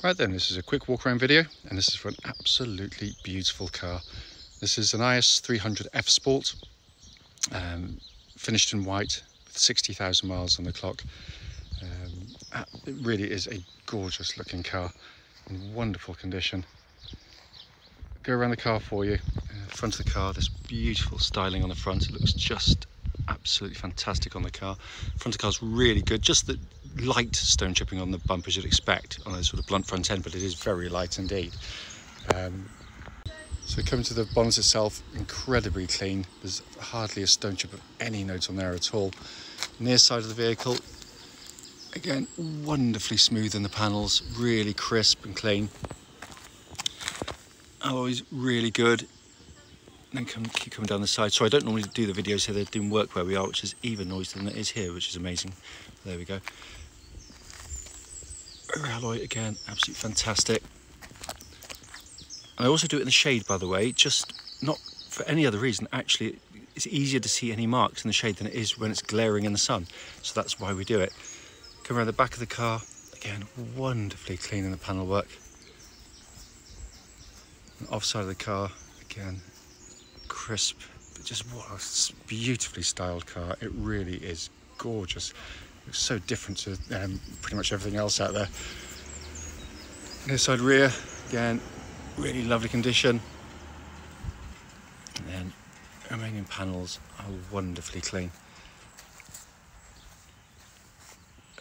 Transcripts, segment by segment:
Right then, this is a quick walk around video, and this is for an absolutely beautiful car. This is an IS300F Sport, finished in white with 60,000 miles on the clock. It really is a gorgeous looking car in wonderful condition. Go around the car for you. Front of the car, this beautiful styling on the front. It looks just absolutely fantastic on the car. Front of the car's really good, just the light stone chipping on the bumpers you'd expect on a sort of blunt front end, but it is very light indeed. So coming to the bonnet itself, incredibly clean. There's hardly a stone chip of any note on there at all. Near side of the vehicle, again, wonderfully smooth in the panels, really crisp and clean. Alloys really good. Then keep coming down the side. So I don't normally do the videos here, they're doing work where we are, which is even noisier than it is here, which is amazing. There we go. Alloy again, absolutely fantastic. I also do it in the shade, by the way, just not for any other reason. Actually, it's easier to see any marks in the shade than it is when it's glaring in the sun. So that's why we do it. Come around the back of the car, again, wonderfully clean in the panel work. And offside of the car, again, crisp, but just what a beautifully styled car. It really is gorgeous. It's so different to pretty much everything else out there. Near side rear, again, really lovely condition. And then remaining panels are wonderfully clean.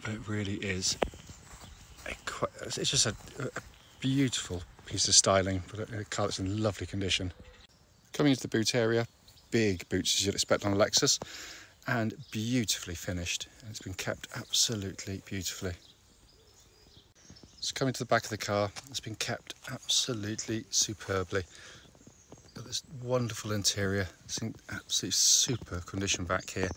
But it really is it's just a beautiful piece of styling, but a car that's in lovely condition. Coming into the boot area, big boots as you'd expect on a Lexus, and beautifully finished. It's been kept absolutely beautifully. So coming to the back of the car, it's been kept absolutely superbly. Got this wonderful interior, it's in absolutely super condition back here,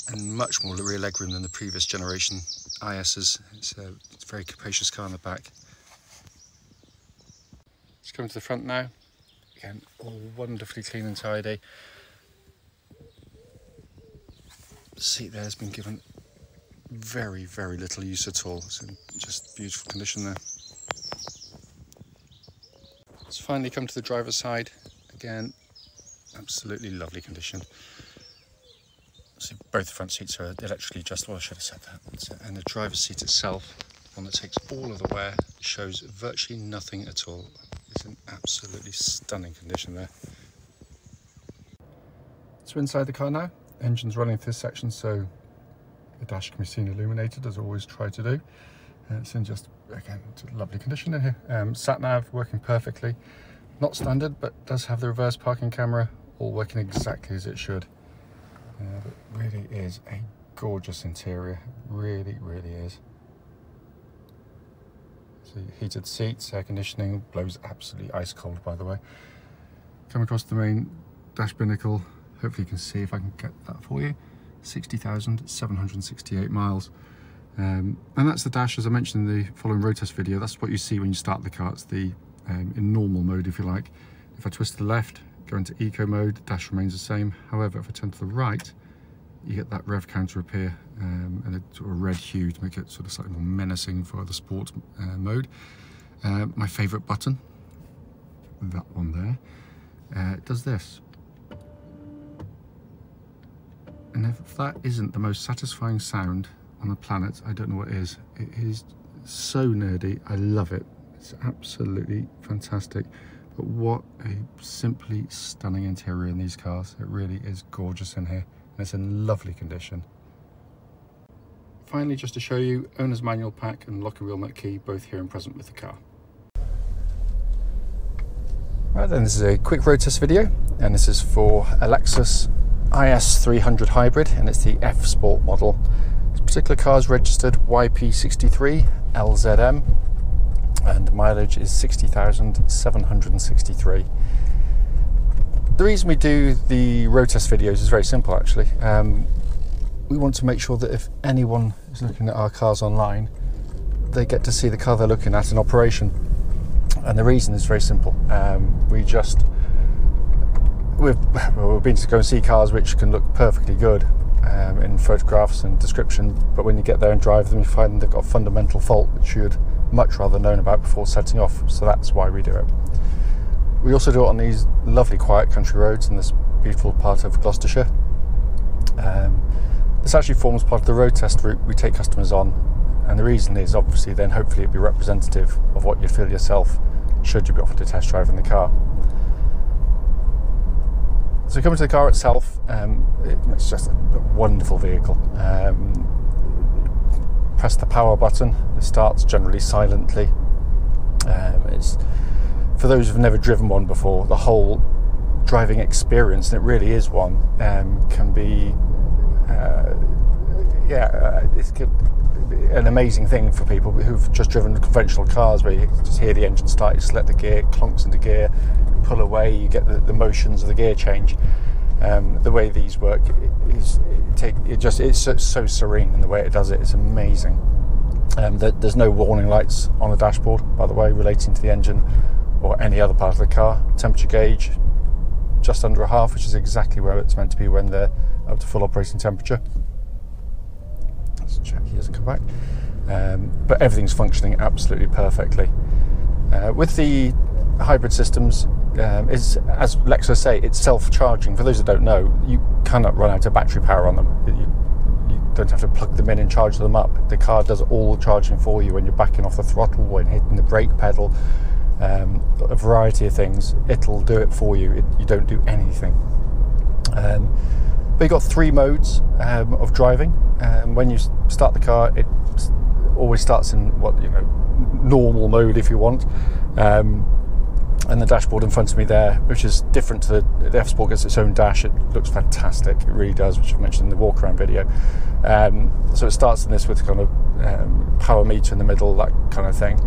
and much more rear legroom than the previous generation IS's. It's a very capacious car in the back. Let's come to the front now. Again, all wonderfully clean and tidy. The seat there has been given very, very little use at all. It's in just beautiful condition there. Let's finally come to the driver's side. Again, absolutely lovely condition. So both front seats are electrically adjustable. I should have said that. And the driver's seat itself, one that takes all of the wear, shows virtually nothing at all. It's in absolutely stunning condition there. So inside the car now, engine's running through this section, so the dash can be seen illuminated, as I always try to do. It's in just, again, lovely condition in here. Sat nav working perfectly. Not standard, but does have the reverse parking camera, all working exactly as it should. But really is a gorgeous interior, really, really is. So heated seats, air conditioning, blows absolutely ice cold, by the way. Come across the main dash binnacle. Hopefully you can see if I can get that for you. 60,768 miles. And that's the dash, as I mentioned in the following road test video. That's what you see when you start the car. It's the in normal mode, if you like. If I twist to the left, go into eco mode, the dash remains the same. However, if I turn to the right, you get that rev counter appear and a sort of red hue to make it sort of slightly more menacing for the sport mode. My favourite button, that one there, it does this. And if that isn't the most satisfying sound on the planet, I don't know what is. It is so nerdy, I love it. It's absolutely fantastic. But what a simply stunning interior in these cars. It really is gorgeous in here, and it's in lovely condition. Finally, just to show you, owner's manual pack and lock and wheel nut key, both here and present with the car. Right then, this is a quick road test video, and this is for a Lexus IS300 hybrid, and it's the F Sport model. This particular car is registered YP63LZM, and mileage is 60,763. The reason we do the road test videos is very simple, actually. We want to make sure that if anyone is looking at our cars online, they get to see the car they're looking at in operation. And the reason is very simple. We've been to go and see cars which can look perfectly good in photographs and description, but when you get there and drive them, you find they've got a fundamental fault which you'd much rather known about before setting off, so that's why we do it. We also do it on these lovely quiet country roads in this beautiful part of Gloucestershire. This actually forms part of the road test route we take customers on, and the reason is obviously then hopefully it'd be representative of what you'd feel yourself should you be offered a test drive in the car. So coming to the car itself, it's just a wonderful vehicle. Press the power button, it starts generally silently. It's, for those who've never driven one before, the whole driving experience, and it really is one, can be it's an amazing thing for people who've just driven conventional cars, where you just hear the engine start, you select the gear, it clunks into gear, you pull away, you get the motions of the gear change. The way these work it's so serene in the way it does it. It's amazing. There's no warning lights on the dashboard, by the way, relating to the engine or any other part of the car. Temperature gauge just under a half, which is exactly where it's meant to be when they're up to full operating temperature. Let's check he doesn't come back. But everything's functioning absolutely perfectly. With the hybrid systems, is, as Lexus say, it's self-charging. For those that don't know, you cannot run out of battery power on them. You don't have to plug them in and charge them up. The car does all the charging for you when you're backing off the throttle, when hitting the brake pedal, a variety of things. It'll do it for you. You don't do anything. But you've got 3 modes of driving. When you start the car, it always starts in normal mode if you want. And the dashboard in front of me there, which is different to the F-Sport, gets its own dash. It looks fantastic, it really does, which I've mentioned in the Walkaround video. So it starts in this with kind of power meter in the middle, that kind of thing.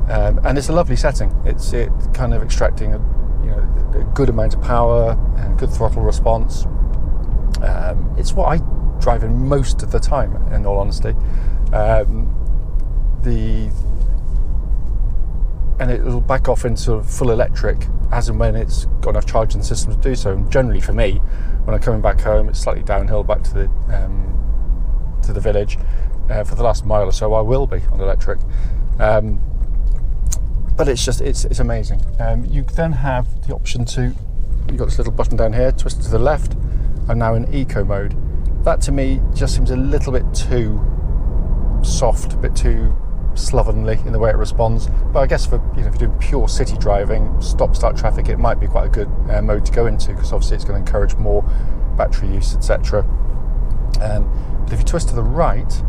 And it's a lovely setting. It's kind of extracting a good amount of power, good throttle response. It's what I drive in most of the time, in all honesty. And it'll back off into full electric as and when it's got enough charge in the system to do so. And generally for me, when I'm coming back home, it's slightly downhill back to the village. For the last mile or so, I will be on electric. But it's amazing. You then have the option to, you've got this little button down here, twist it to the left. I'm now in eco mode. That to me just seems a little bit too soft, a bit too slovenly in the way it responds. But I guess for if you're doing pure city driving, stop-start traffic, it might be quite a good mode to go into, because obviously it's going to encourage more battery use, etc. But if you twist to the right,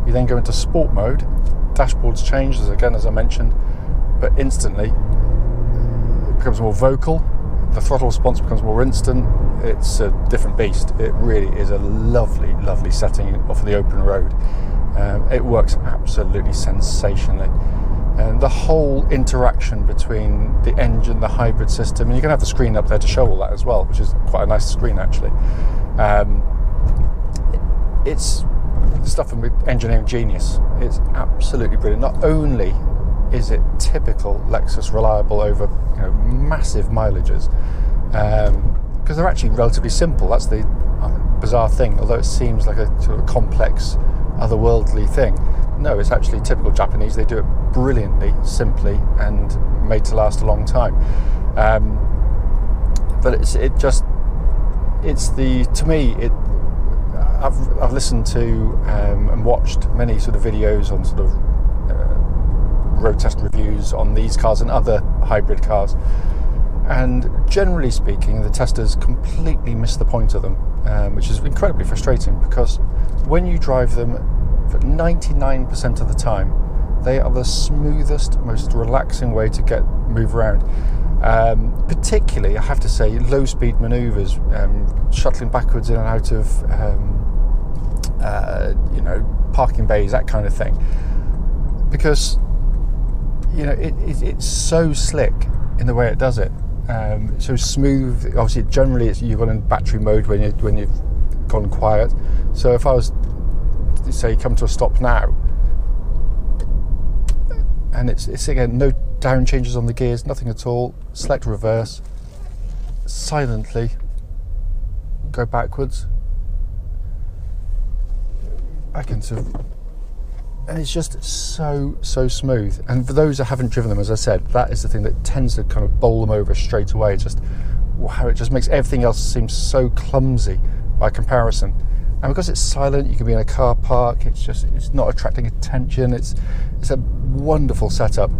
you then go into sport mode. Dashboard's changed, as I mentioned, but instantly it becomes more vocal. The throttle response becomes more instant. It's a different beast. It really is a lovely, lovely setting off the open road. It works absolutely sensationally. And the whole interaction between the engine, the hybrid system, and you're going to have the screen up there to show all that as well, which is quite a nice screen actually. It's stuff with engineering genius. It's absolutely brilliant. Not only is it typical Lexus reliable over massive mileages, because they're actually relatively simple. That's the bizarre thing. Although it seems like a sort of complex, otherworldly thing, no, it's actually typical Japanese. They do it brilliantly, simply, and made to last a long time. But I've listened to and watched many sort of videos on sort of road test reviews on these cars and other hybrid cars, and generally speaking, the testers completely miss the point of them, which is incredibly frustrating, because when you drive them, for 99% of the time, they are the smoothest, most relaxing way to move around. Particularly, I have to say, low speed manoeuvres, shuttling backwards in and out of parking bays, that kind of thing, because it's so slick in the way it does it, so smooth. Obviously, generally you've gone in battery mode when you've gone quiet. So if I was to say come to a stop now, and it's again no down changes on the gears, nothing at all. Select reverse, silently go backwards, back into and it's just so smooth. And for those that haven't driven them, as I said, that is the thing that tends to kind of bowl them over straight away. Just wow, it just makes everything else seem so clumsy by comparison. And because it's silent, you can be in a car park. It's not attracting attention. It's a wonderful setup.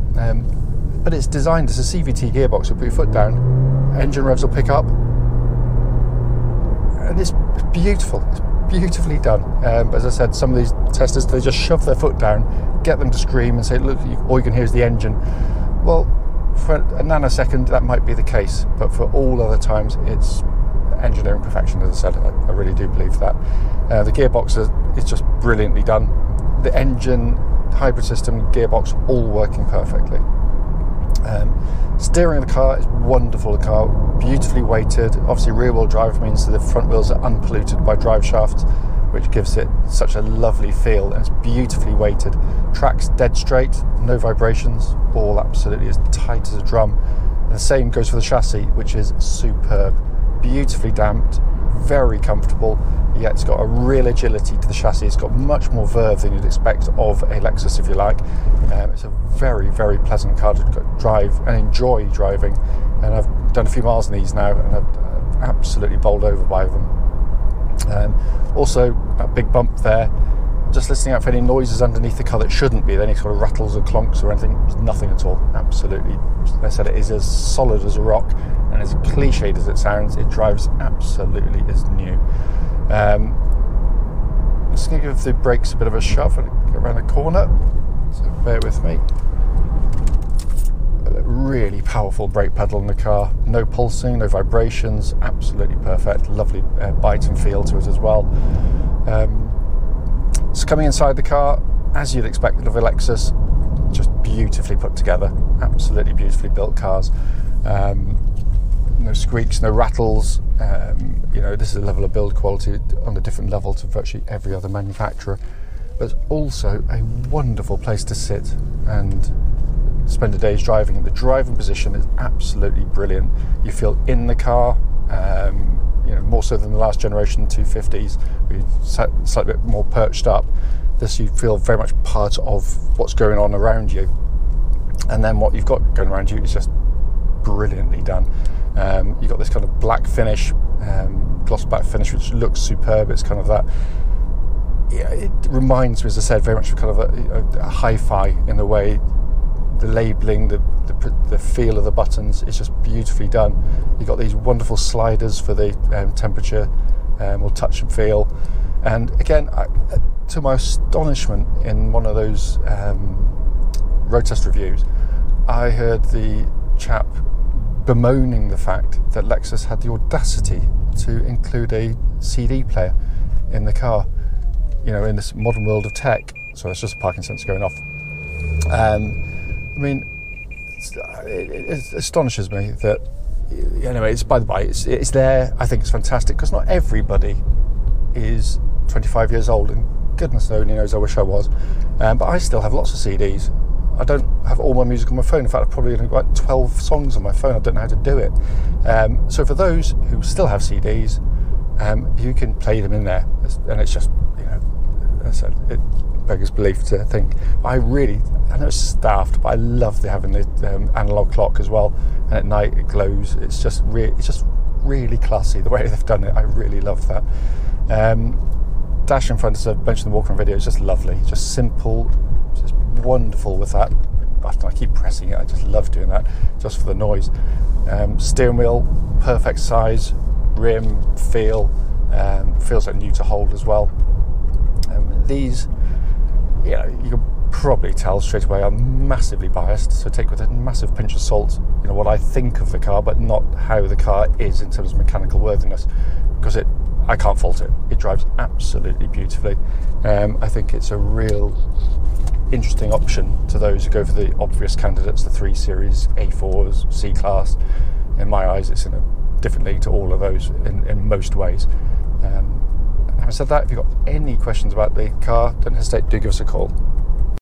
But it's designed as a CVT gearbox. You'll put your foot down, engine revs will pick up, and it's beautiful. It's beautifully done. But as I said, some of these testers, they just shove their foot down, get them to scream and say, look, all you can hear is the engine. Well, for a nanosecond, that might be the case, but for all other times, it's engineering perfection, as I said. I really do believe that. The gearbox is just brilliantly done. The engine, hybrid system, gearbox, all working perfectly. Steering of the car is wonderful. The car beautifully weighted. Obviously rear wheel drive means that the front wheels are unpolluted by drive shafts, which gives it such a lovely feel, and it's beautifully weighted. Track's dead straight, no vibrations, all absolutely as tight as a drum. And the same goes for the chassis, which is superb. Beautifully damped, very comfortable, yet it's got a real agility to the chassis. It's got much more verve than you'd expect of a Lexus, if you like. It's a very pleasant car to drive and enjoy driving, and I've done a few miles in these now and I'm absolutely bowled over by them. Also a big bump there, just listening out for any noises underneath the car that shouldn't be, any sort of rattles or clonks or anything. There's nothing at all. Absolutely, as I said, it is as solid as a rock, and as cliched as it sounds, it drives absolutely as new. I'm just going to give the brakes a bit of a shove and get around the corner, so bear with me. A really powerful brake pedal in the car, no pulsing, no vibrations, absolutely perfect. Lovely bite and feel to it as well. So coming inside the car, as you'd expect of a Lexus, just beautifully put together, absolutely beautifully built cars. No squeaks, no rattles. This is a level of build quality on a different level to virtually every other manufacturer. But it's also a wonderful place to sit and spend a day's driving. The driving position is absolutely brilliant. You feel in the car, more so than the last generation 250s, where you sat slightly bit more perched up. This, you feel very much part of what's going on around you. And then what you've got going around you is just brilliantly done. You've got this kind of black finish, gloss black finish, which looks superb. It's kind of that, it reminds me, as I said, very much of kind of a hi-fi in the way. The labelling, the feel of the buttons, it's just beautifully done. You've got these wonderful sliders for the temperature, or touch and feel. And again, to my astonishment, in one of those road test reviews, I heard the chap bemoaning the fact that Lexus had the audacity to include a CD player in the car, in this modern world of tech. So that's just a parking sensor going off. It astonishes me that, anyway, it's by the by, it's there. I think it's fantastic, because not everybody is 25 years old, and goodness only knows, I wish I was. But I still have lots of CDs. I don't have all my music on my phone. In fact, I've probably only got 12 songs on my phone. I don't know how to do it. So for those who still have CDs, you can play them in there, and it's just, as I said, it beggars belief to think. But I know it's daft, but I love having the analog clock as well, and at night it glows. It's just really classy the way they've done it. I really love that. Dash in front, as I mentioned in the Walkaround video, is just lovely, just simple, just wonderful with that button. I keep pressing it. I just love doing that, just for the noise. Steering wheel, perfect size, rim, feels like new to hold as well. These, you can probably tell straight away I'm massively biased, so take with a massive pinch of salt, what I think of the car, but not how the car is in terms of mechanical worthiness, because I can't fault it. It drives absolutely beautifully. I think it's a real interesting option to those who go for the obvious candidates, the 3 Series, A4s, C-Class. In my eyes, it's in a different league to all of those in most ways. Having said that, if you've got any questions about the car, don't hesitate, do give us a call.